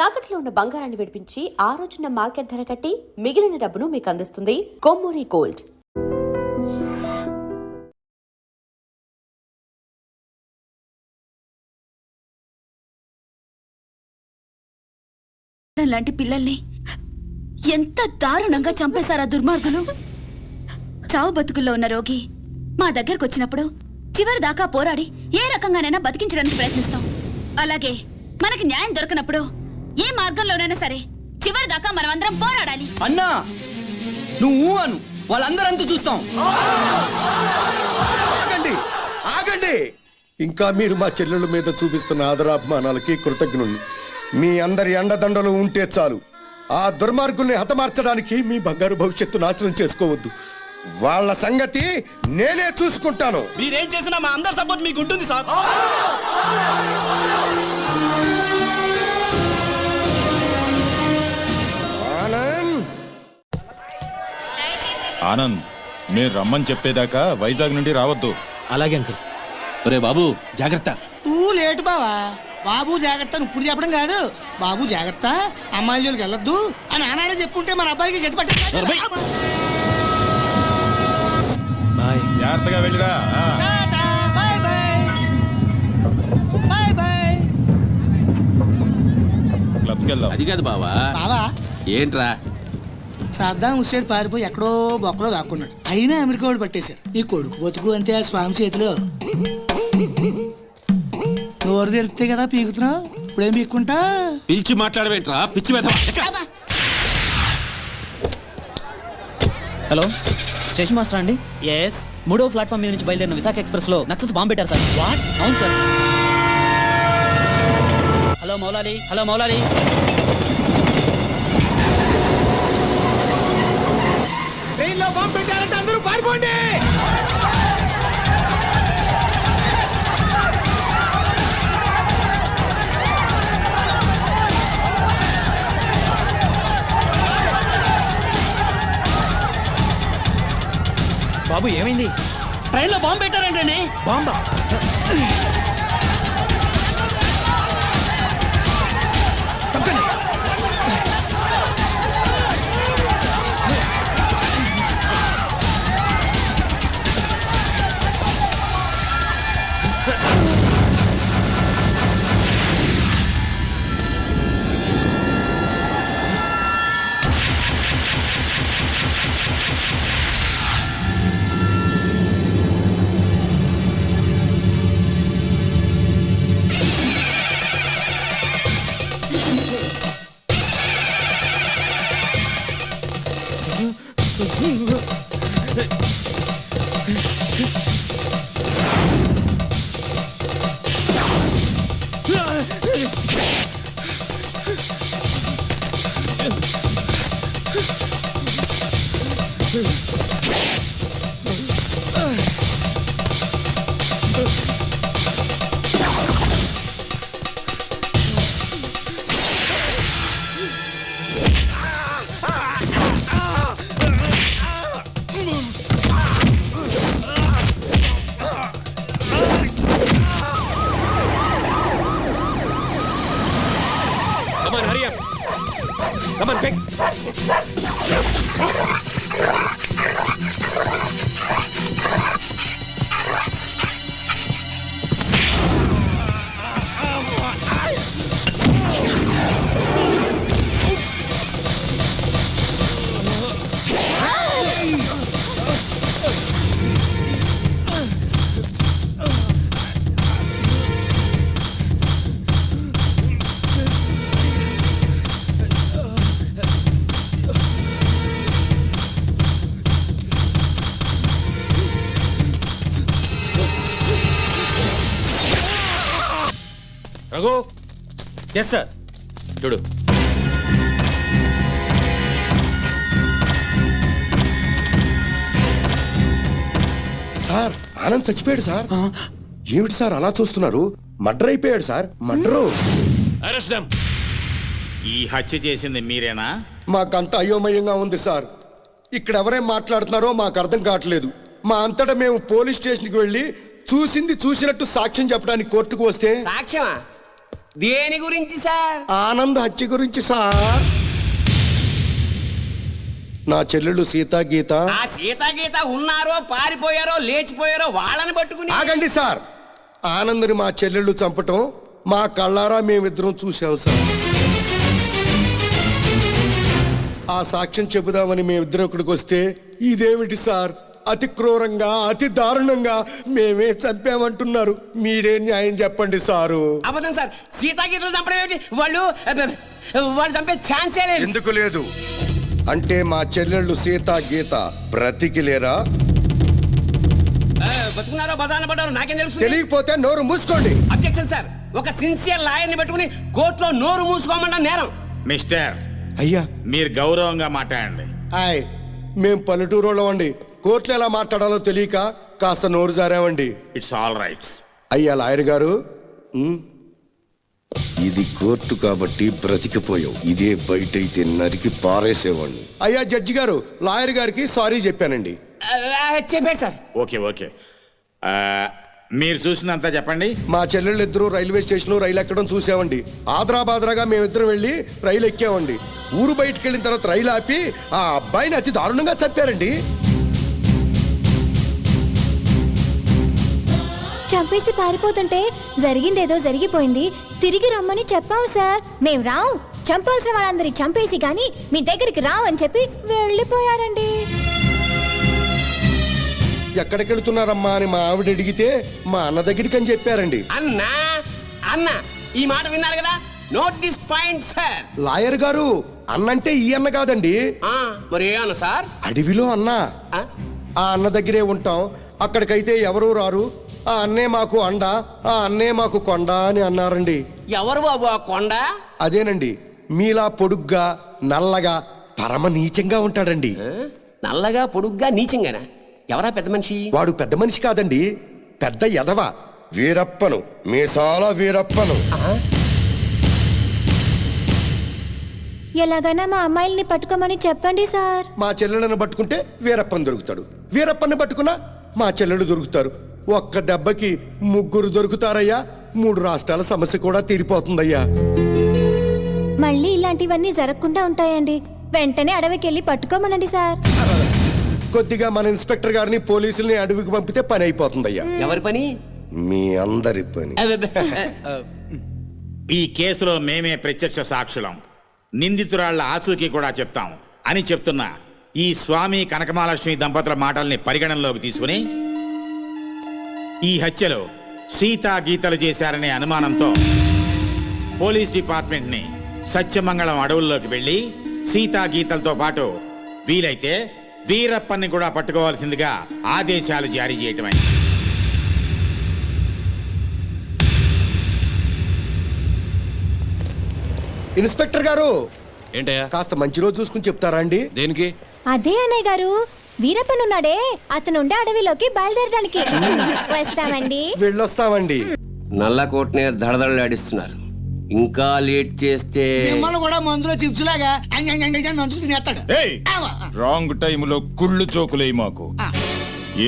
తాకట్లో ఉన్న బంగారాన్ని విడిపించి ఆ రోజున మార్కెట్ ధర కట్టి మిగిలిన డబ్బును మీకు అందిస్తుంది కొమ్మూరి గోల్డ్. లాంటి పిల్లల్ని ఎంత దారుణంగా చంపేశారా దుర్మార్గులు. చావు బతుకుల్లో ఉన్న రోగి మా దగ్గరకు వచ్చినప్పుడు చివరి దాకా పోరాడి ఏ రకంగానైనా బతికించడానికి ప్రయత్నిస్తాం. అలాగే మనకి న్యాయం దొరకనప్పుడు ఏ మార్గంలోనైనా సరే చివరి దాకా మనమందరం పోరాడాలి. అన్నా నువ్వు అను వాళ్ళందరంతా చూస్తాం. ఆగండి ఆగండి, ఇంకా మీరు మా చెల్లెళ్ళ మీద చూపిస్తున్న ఆదరాభిమానాలకి కృతజ్ఞుణ్ణి. మీ అందరి అండదండలు ఉంటే చాలు. ఆ దుర్మార్గుల్ని హతమార్చడానికి మీ బంగారు భవిష్యత్తు నాశనం చేసుకోవద్దు. వాళ్ళ సంగతి నేనే చూసుకుంటాను. మీరేం చేసినా మా అందరి సపోర్ట్ మీకు ఉంటుంది సార్. ఆనంద్, నేను రమ్మని చెప్పేదాకా వైజాగ్ నుండి రావద్దు. అలాగే అంకుల్. ఒరే బాబు జాగ్రత్త. నువ్వు లేటు బావా. బాబు జాగ్రత్త ఇప్పుడు చెప్పడం కాదు, బాబు జాగ్రత్త అమ్మాయిల జోలికి వెళ్ళొద్దు అని ఆనాడే చెప్పుంటే మన అబ్బాయికి గతి పట్టే. బాయ్. జాగ్రత్తగా వెళ్ళిరా. క్లబ్కి వెళ్దాం. అది కాదు బావా. బావా ఏంట్రా? సద్దాం హుస్సేన్ పారిపోయి ఎక్కడో బొక్కలో దాక్కున్నాడు. అయినా అమెరికా వాడు పట్టేశారు. నీ కొడుకు బతుకు అంతే ఆ స్వామి చేతిలో. నోరు తెరిస్తే కదా పీకుతున్నావు, ఇప్పుడేం పీక్కుంటా. పిలిచి మాట్లాడవేంట్రా పిచ్చి వెధవ. హలో, స్టేషన్ మాస్టర్ అండి? ఎస్. 3వ ప్లాట్ఫామ్ మీద నుంచి బయలుదేరిన విశాఖ ఎక్స్ప్రెస్ లో నక్సల్స్ బాంబు పెట్టారు సార్. వాట్? అవును sir. Hello Moula Ali, hello Moula Ali. ట్రైన్లో బాంబు పెట్టారంటే అందరూ పారిపోండి. బాబు ఏమైంది? ట్రైన్లో బాంబు పెట్టారంటే. బాంబా? Come on, hurry up. Come on, quick. Raghu. Yes sir. చూడు, సార్ ఆనంద్ చచ్చిపోయాడు సార్. ఏమిటి సార్ అలా చూస్తున్నారు? మర్డర్ అయిపోయాడు సార్, మర్డరు. Arrest them. ఈ హత్య చేసింది మీరేనా? మాకంత అయోమయంగా ఉంది సార్. ఇక్కడ ఎవరేం మాట్లాడుతున్నారో మాకు అర్థం కావట్లేదు. మా అంతటా మేము పోలీస్ స్టేషన్కి వెళ్ళి చూసింది చూసినట్టు సాక్ష్యం చెప్పడానికి కోర్టుకు వస్తే సాక్ష్యమా? దేని గురించి సార్? ఆనంద్ హత్య గురించి సార్. నా చెల్లెళ్ళు సీత గీత. ఆ సీతాగీత ఉన్నారో పారిపోయారో లేచిపోయారో వాళ్ళని పట్టుకుని. ఆగండి సార్. ఆనంద్ని మా చెల్లెళ్ళు చంపటం మా కళ్ళారా మేమిద్దరం చూసాం సార్. ఆ సాక్ష్యం చెబుదామని మేమిద్దరం ఇక్కడికి వస్తే ఇదేమిటి సార్, అతి క్రూరంగా అతి దారుణంగా మేమే చంపామంటున్నారు. మీరే న్యాయం చెప్పండి సారు. అబద్ధం సార్, సీతాగీతలు చంపడం ఏమిటి? వాళ్ళు చంపే ఛాన్సే లేదు. ఎందుకు లేదు అంటే మా చెల్లెళ్ళు సీత గీత బ్రతికిలేరా? బతుకున్నారో బజాన పడ్డారో నాకేం తెలుసు? తెలియకపోతే నోరు మూసుకోండి. అబ్జెక్షన్ సార్, ఒక సిన్సియర్ లాయర్ని పెట్టుకుని కోర్టులో నోరు మూసుకోమన్నా నేరం. మిస్టర్, అయ్యా మీరు గౌరవంగా మాట్లాడండి. హాయ్, మేం పల్లెటూరులో అండి. కోర్టులో ఎలా మాట్లాడాలో తెలియక కాస్త నోరు జారామండి. It's all right. అయ్యా లాయర్ గారు, ఇది కోర్టు కాబట్టి బ్రతికిపోయావు. ఇదే బయట అయితే నరికి పారేసేవాడిని. అయ్యా జడ్జి గారు, లాయర్ గారికి సారీ చెప్పానండి. చెప్పాడు సార్. Okay okay. మీరు చూసినంత చెప్పండి. మా చెల్లెళ్ళు ఇద్దరు రైల్వే స్టేషన్ రైలు ఎక్కడం చూసామండి. ఆదరాబాదరాగా మేమిద్దరం వెళ్ళి రైలు ఎక్కామండి. ఊరు బయటకు వెళ్ళిన తర్వాత రైలు ఆపి ఆ అబ్బాయిని అతి దారుణంగా చంపారండి. చంపేసి పారిపోతుంటే జరిగిందేదో జరిగిపోయింది, తిరిగి రమ్మని చెప్పావు సార్. మేం రావు, చంపాల్సిన వాళ్ళందరి చంపేసి గాని మీ దగ్గరికి రావని చెప్పి వెళ్ళిపోయారండి. ఎక్కడికి వెళుతున్నారమ్మా అని మా ఆవిడ అడిగితే మా అన్న దగ్గరికి అని చెప్పారండి. అన్నా అన్న ఈ మాట విన్నారు కదా, note this point sir. Lawyer గారు, అన్నంటే ఈ అన్న కాదండి. మరి ఏ అన్న సార్? అడవిలో అన్న. ఆ అన్న దగ్గరే ఉంటాం, అక్కడికైతే ఎవరూ రారు. ఆ అన్నే మాకు అండ, ఆ అన్నే మాకు కొండ అని అన్నారండి. ఎవరు బాబు ఆ కొండ? అదేనండి, మీలా పొడుగ్గా నల్లగా పరమ నీచంగా ఉంటాడండి. నల్లగా పొడుగ్గా నీచంగానా? ఎవరా పెద్ద మనిషి? వాడు పెద్ద మనిషి కాదండి, పెద్ద ఎదవ. వీరప్పను, మీసాల వీరప్పను. ఎలాగైనా మా అమ్మాయిల్ని పట్టుకోమని చెప్పండి సార్. మా చెల్లెలను పట్టుకుంటే వీరప్పని దొరుకుతాడు, వీరప్పని పట్టుకున్నా మా చెల్లెలు దొరుకుతారు. ఒక్క దెబ్బకి ముగ్గురు దొరుకుతారయ్యా. 3 రాష్ట్రాల సమస్య కూడా తీరిపోతుందయ్యా. మళ్ళీ ఇలాంటివన్నీ జరగకుండా ఉంటాయండి. వెంటనే అడవికి వెళ్ళి పట్టుకోమనండి సార్. కొద్దిగా మన ఇన్స్పెక్టర్ గారిని పోలీసుల్ని అడవికి పంపితే పని అయిపోతుందయ్యా. ఎవరి పని? మీ అందరి పని. ఈ కేసులో మేమే ప్రత్యక్ష సాక్షులం, నిందితురాళ్ల ఆచూకీ కూడా చెప్తాం అని చెప్తున్న ఈ స్వామి కనకమహాలక్ష్మి దంపతుల మాటల్ని పరిగణనలోకి తీసుకుని ఈ హత్యలో సీతా గీతలు చేశారనే అనుమానంతో పోలీస్ డిపార్ట్మెంట్ ని సత్యమంగళం అడవుల్లోకి వెళ్లి సీతా గీతలతో పాటు వీలైతే వీరప్పన్ని కూడా పట్టుకోవాల్సిందిగా ఆదేశాలు జారీ చేయటమైంది. ఇన్స్పెక్టర్ గారు, ఏంటయ్యా? కాస్త మంచి రోజు చూసుకుని చెప్తారా అండి? దేనికి? అదే అన్నయ్య గారు, వీరప్పనున్నాడే అతనుండే అడవిలోకి బయలుదేరడానికి. వస్తామండి. వెళ్ళొస్తామండి. నల్లకోటనే దడదడలాడిస్తున్నారు. ఇంకా లేట్ చేస్తే మిమ్మల్ని కూడా మందులో చిప్స్ లాగా నంచుకు తినేస్తాడు. రాంగ్ టైములో కుళ్ళు జోకులేయి మాకు.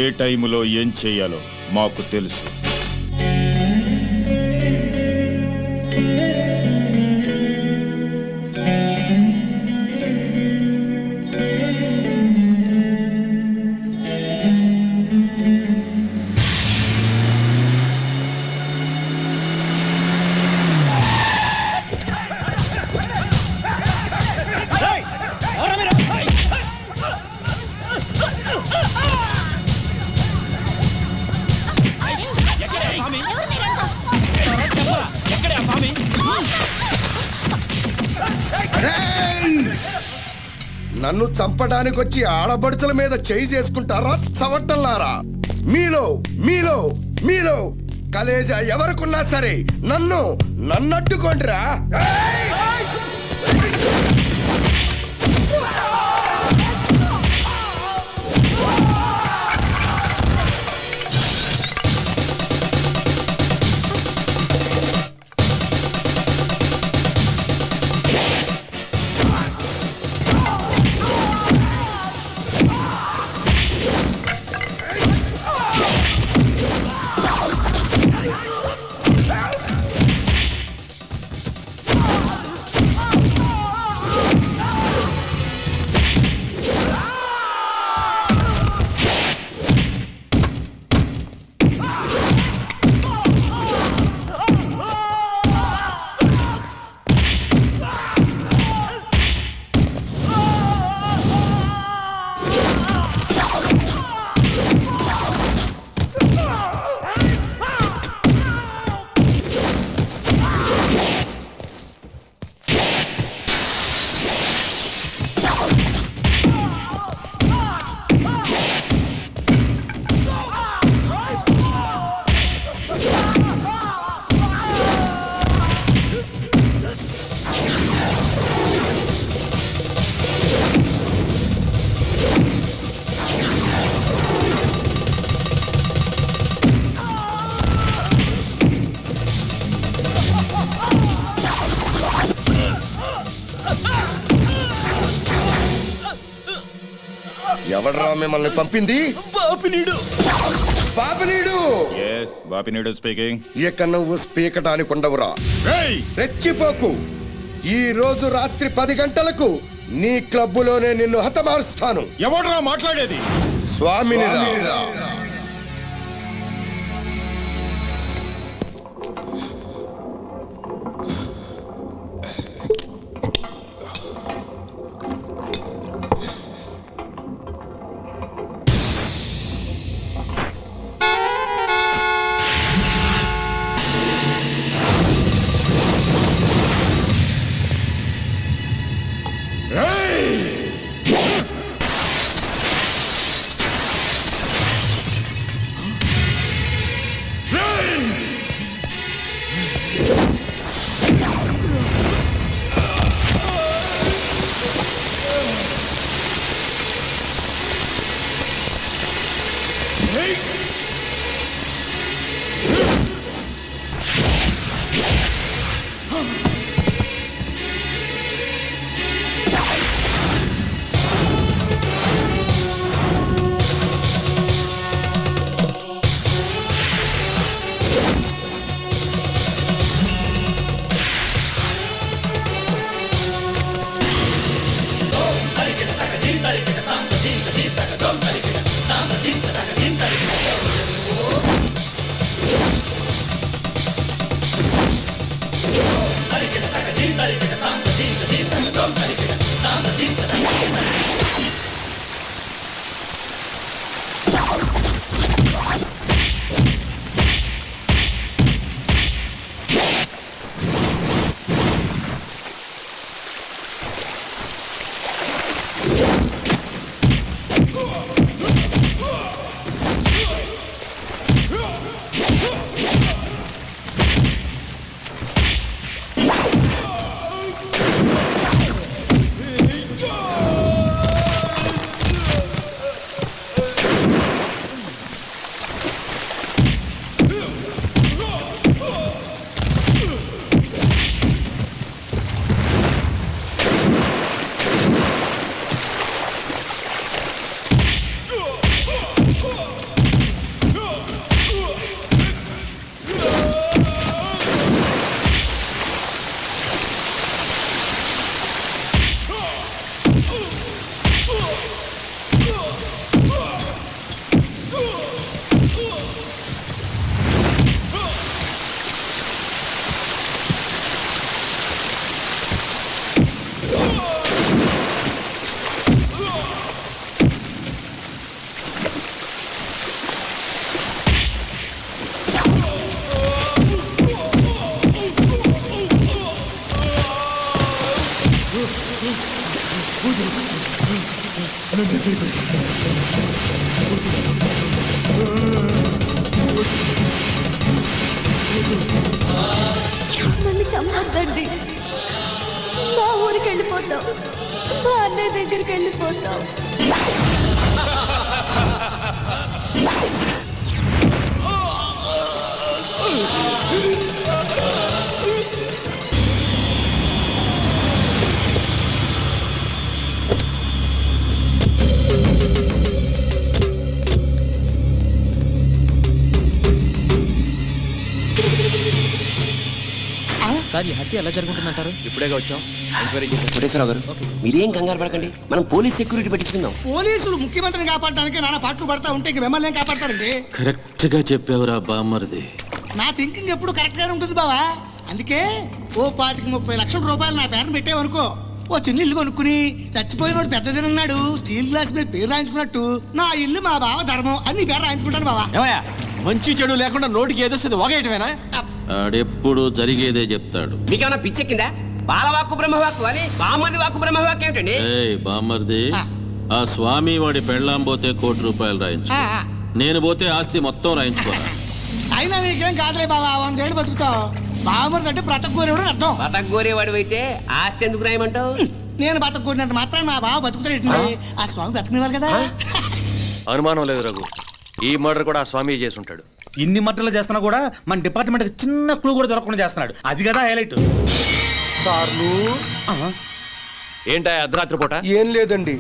ఏ టైములో ఏం చెయ్యాలో మాకు తెలుసు. నన్ను చంపడానికి వచ్చి ఆడబడుచుల మీద చేయి చేసుకుంటారా చవట్టల్లారా? మీలో మీలో మీలో కలేజా ఎవరికున్నా సరే నన్నట్టుకోండిరా. ఎవడ్రా మిమ్మల్ని పంపింది? బాపినీడు. బాపినీడు బాపినీడు స్పీకింగ్. ఇక నువ్వు స్పీకటానికి ఉండవురా. రెచ్చిపోకు. ఈ రోజు రాత్రి 10 గంటలకు నీ క్లబ్బులోనే నిన్ను హతమారుస్తాను. ఎవడ్రా మాట్లాడేది? స్వామినిరా. నన్ను చంపొద్దండి. మా ఊరికి వెళ్ళిపోతాం. మా అన్నయ్య దగ్గరికి వెళ్ళిపోతాం. సార్, ఈ హత్య ఎలా జరుగుతుందంటారు? ఇప్పుడేగా వచ్చాం. ఎంక్వైరీ కోటేశ్వరరావు గారు మీరేం కంగారు పడకండి, మనం పోలీస్ సెక్యూరిటీ పెట్టించుకుందాం. పోలీసులు ముఖ్యమంత్రిని కాపాడడానికి నానా పాటలు పడతా ఉంటే ఇంక మిమ్మల్ని ఏం కాపాడతారండి? కరెక్ట్ గా చెప్పావురా బామ్మరిది. నా థింకింగ్ ఎప్పుడు కరెక్ట్ గానే ఉంటుంది బావా. అందుకే ఓ 25-30 లక్షల రూపాయలు నా పేరున పెట్టేవనుకో, ఓ చిన్న ఇల్లు కొనుక్కుని చచ్చిపోయినోడు పెద్దదినన్నాడు స్టీల్ గ్లాస్ మీద పేరు రాయించుకున్నట్టు నా ఇల్లు మా బావ ధర్మం అని నీ పేరు రాయించుకుంటాను బావా. ఏమయ్యా, మంచి చెడు లేకుండా నోటికి ఏదొస్తుంది ఒకటమేనా? ఆడెప్పుడు జరిగేదే చెప్తాడు. మీకేమన్నా పిచ్చెక్కిందా? బాలవాక్కు బ్రహ్మవాక్కు అని బామ్మది వాక్కు బ్రహ్మవాక్కు ఏమిటండి? ఏయ్ బామ్మర్ది, ఆ స్వామి వాడి పెళ్ళాం పోతే 1 కోటి రూపాయలు రాయించు, నేను పోతే ఆస్తి మొత్తం రాయించుకోరా. అయినా నీకేం కాదులే బావా, 100 ఏళ్ళు బతుకుతావు. బావమరిది అంటే బ్రతకూరేవాడు అర్థం. బతకగోరేవాడు అయితే ఆస్తి ఎందుకు రాయమంటావు? నేను బతకూరినంత మాత్రం మా బావ బతుకుతాడు. ఆ స్వామి బతకనివారు కదా. అనుమానం లేదు రఘు, ఈ మర్డర్ కూడా ఆ స్వామి చేసి ఉంటాడు. ఇన్ని మట్టలు చేస్తున్నా కూడా మన డిపార్ట్మెంట్ చిన్న క్లూ కూడా దొరకకుండా చేస్తున్నాడు. అది కదా హైలైట్. ఏంటా అర్ధరాత్రి పూట? ఏం లేదండి,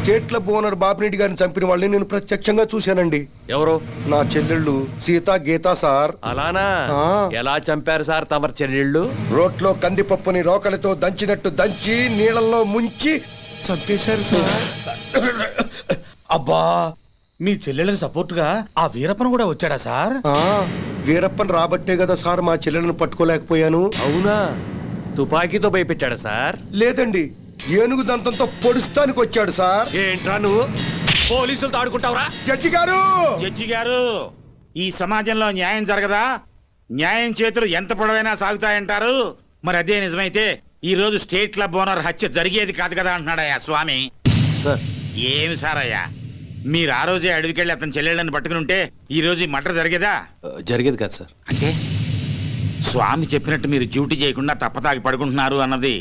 స్టేట్ క్లబ్ ఓనర్ బాపిరెడ్డి గారిని చంపిన వాళ్ళని నేను ప్రత్యక్షంగా చూశానండి. ఎవరు? నా చెల్లెళ్ళు సీత గీత సార్. అలానా? ఆ. ఎలా చంపారు సార్ తమరి చెల్లెళ్ళు? రోట్లో కందిపప్పుని రోకలితో దంచినట్టు దంచి నీళ్ళల్లో ముంచి చంపేశారు సార్. అబ్బా మీ చెల్లెళ్ళకి సపోర్ట్ గా ఆ వీరప్పన్ కూడా వచ్చాడా సార్? వీరప్పన్ రాబట్టే కదా సార్ మా చెల్లెలను పట్టుకోలేకపోయాను. అవునా? తుపాకీతో భయపెట్టాడా సార్? లేదండి, ఏనుగు దంతంతో పొడుస్తానికి వచ్చాడు సార్. ఏంట్రా నువ్వు పోలీసులతో ఆడుకుంటావురా? జడ్జి గారు, జడ్జి గారు, ఈ సమాజంలో న్యాయం జరగదా? న్యాయం చేతులు ఎంత పొడవైనా సాగుతాయంటారు. మరి అదే నిజమైతే ఈ రోజు స్టేట్ క్లబ్ ఓనర్ హత్య జరిగేది కాదు కదా అంటున్నాడయ్యా స్వామి. సార్ ఏమి సార్ అయ్యా, మీరు ఆ రోజే అడవికెళ్ళి అతని చెల్లెళ్ళని పట్టుకుని ఉంటే ఈ రోజు ఈ మర్డర్ జరిగేదా? జరిగేది కాదు సార్. అంటే స్వామి చెప్పినట్టు మీరు డ్యూటీ చేయకుండా తప్పతాగి పడుకుంటున్నారు అన్నది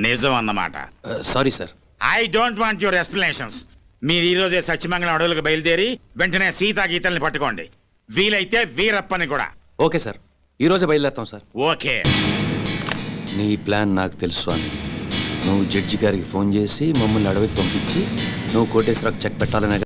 నిజం అన్నమాట. Sorry sir. I don't want your explanations. మీరు ఈ రోజే సత్యమంగళం అడవులకు బయలుదేరి వెంటనే సీతా గీతల్ని పట్టుకోండి, వీలైతే వీరప్పని కూడా. ఓకే సార్, ఈ రోజే బయలుదేరుతాం సార్. ఓకే. నీ ప్లాన్ నాకు తెలుసు స్వామి. నువ్వు జడ్జి గారికి ఫోన్ చేసి మమ్మల్ని అడవికి పంపించి నువ్వు కోటేశ్వరకు చెక్ పెట్టాలనే